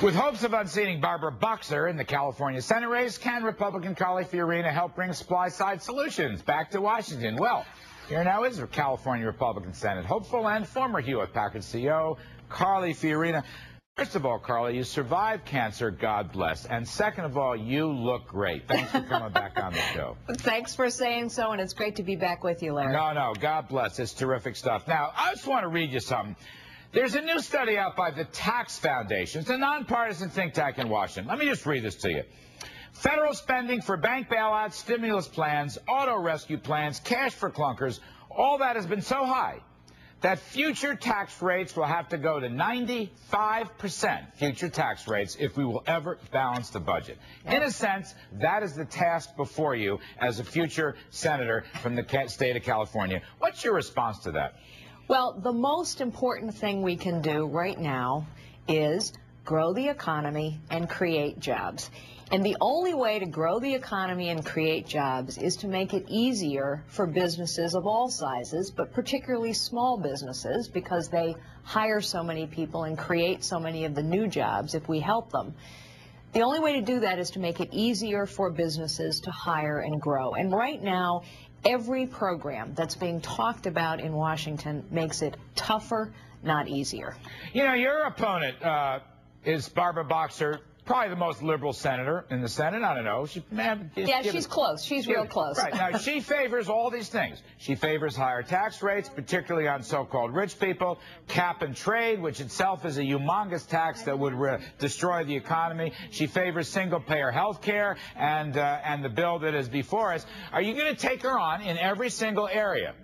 With hopes of unseating Barbara Boxer in the California Senate race, can Republican Carly Fiorina help bring supply-side solutions back to Washington? Well, here now is California Republican Senate hopeful and former Hewlett-Packard CEO Carly Fiorina. First of all, Carly, you survived cancer, God bless. And second of all, you look great. Thanks for coming back on the show. Thanks for saying so, and it's great to be back with you, Larry. No, God bless. It's terrific stuff. Now, I just want to read you something. There's a new study out by the Tax Foundation. It's a nonpartisan think tank in Washington. Let me just read this to you. Federal spending for bank bailouts, stimulus plans, auto rescue plans, cash for clunkers, all that has been so high that future tax rates will have to go to 95% future tax rates if we will ever balance the budget. In a sense, that is the task before you as a future senator from the state of California. What's your response to that? Well, the most important thing we can do right now is grow the economy and create jobs. And the only way to grow the economy and create jobs is to make it easier for businesses of all sizes, but particularly small businesses, because they hire so many people and create so many of the new jobs if we help them. The only way to do that is to make it easier for businesses to hire and grow. And right now, every program that's being talked about in Washington makes it tougher, not easier. You know, your opponent is Barbara Boxer, probably the most liberal senator in the Senate. I don't know. She's close. She's real close. Right. Now, she favors all these things. She favors higher tax rates, particularly on so-called rich people, cap and trade, which itself is a humongous tax that would destroy the economy. She favors single-payer health care and the bill that is before us. Are you going to take her on in every single area?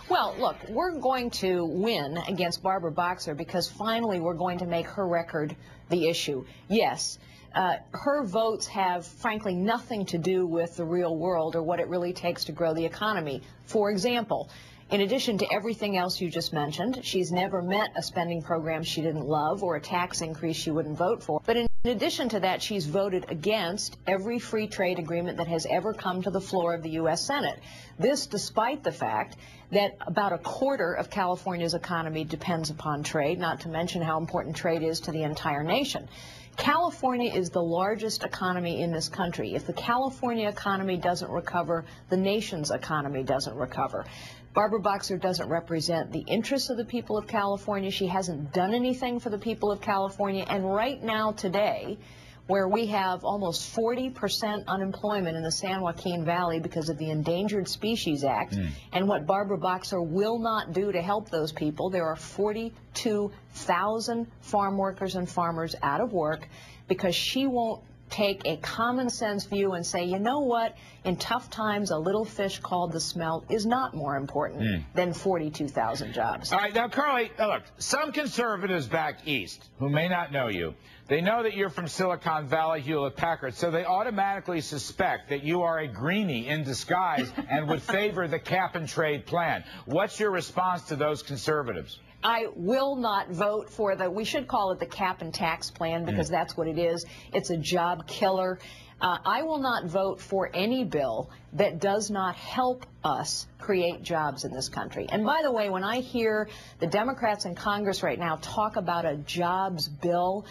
Well, look, we're going to win against Barbara Boxer because finally we're going to make her record the issue. Yes. Her votes have, frankly, nothing to do with the real world or what it really takes to grow the economy. For example, in addition to everything else you just mentioned, she's never met a spending program she didn't love or a tax increase she wouldn't vote for. But in addition to that, she's voted against every free trade agreement that has ever come to the floor of the U.S. Senate. This despite the fact that about a quarter of California's economy depends upon trade, not to mention how important trade is to the entire nation. California is the largest economy in this country. If the California economy doesn't recover, the nation's economy doesn't recover. Barbara Boxer doesn't represent the interests of the people of California. She hasn't done anything for the people of California. And right now, today, where we have almost 40% unemployment in the San Joaquin Valley because of the Endangered Species Act, and what Barbara Boxer will not do to help those people, there are 42,000 farm workers and farmers out of work because she won't take a common sense view and say, you know what, in tough times, a little fish called the smelt is not more important than 42,000 jobs. All right, now, Carly, look, some conservatives back east who may not know you, they know that you're from Silicon Valley, Hewlett-Packard, so they automatically suspect that you are a greenie in disguise and would favor the cap-and-trade plan. What's your response to those conservatives? I will not vote for we should call it the cap and tax plan because that's what it is. It's a job killer. I will not vote for any bill that does not help us create jobs in this country. And by the way, when I hear the Democrats in Congress right now talk about a jobs bill,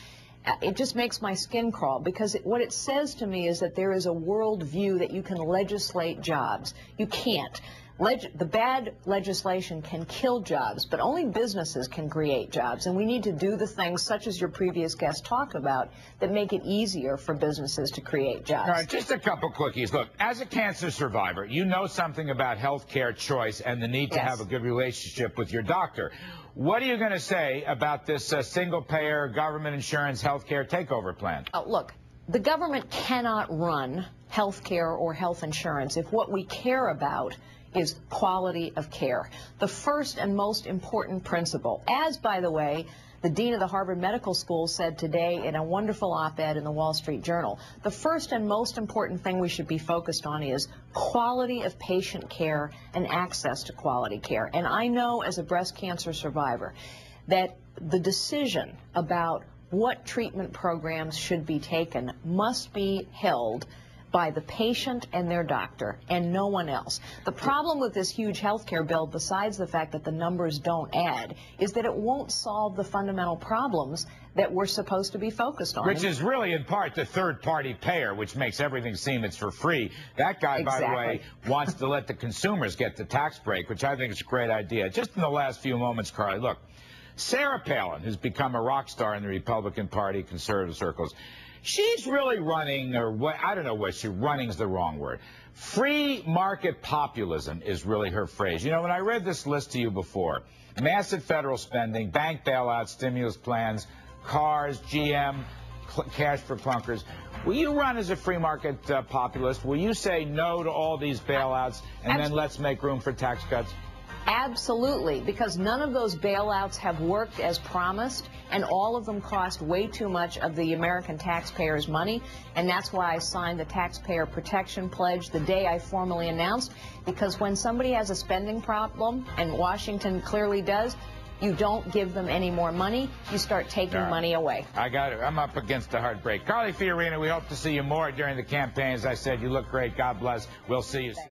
it just makes my skin crawl because what it says to me is that there is a world view that you can legislate jobs. You can't. The bad legislation can kill jobs, but only businesses can create jobs. And we need to do the things, such as your previous guest talked about, that make it easier for businesses to create jobs. All right, just a couple quickies. Look, as a cancer survivor, you know something about health care choice and the need to have a good relationship with your doctor. What are you going to say about this single-payer government insurance health care takeover plan? Look, the government cannot run health care or health insurance if what we care about is quality of care. The first and most important principle, as, by the way, the dean of the Harvard Medical School said today in a wonderful op-ed in the Wall Street Journal, the first and most important thing we should be focused on is quality of patient care and access to quality care. And I know as a breast cancer survivor that the decision about what treatment programs should be taken must be held by the patient and their doctor, and no one else. The problem with this huge health care bill, besides the fact that the numbers don't add, is that it won't solve the fundamental problems that we're supposed to be focused on. Which is really, in part, the third-party payer, which makes everything seem it's for free. That guy, by the way, wants to let the consumers get the tax break, which I think is a great idea. Just in the last few moments, Carly, look, Sarah Palin, who's become a rock star in the Republican Party, conservative circles, she's really running, or what, I don't know what she, running is the wrong word. Free market populism is really her phrase. You know, when I read this list to you before, massive federal spending, bank bailouts, stimulus plans, cars, GM, cash for clunkers. Will you run as a free market populist? Will you say no to all these bailouts and then let's make room for tax cuts? Absolutely, because none of those bailouts have worked as promised, and all of them cost way too much of the American taxpayers' money, and that's why I signed the Taxpayer Protection Pledge the day I formally announced, because when somebody has a spending problem, and Washington clearly does, you don't give them any more money, you start taking money away. I got it. I'm up against a hard break. Carly Fiorina, we hope to see you more during the campaign. As I said, you look great. God bless. We'll see you soon.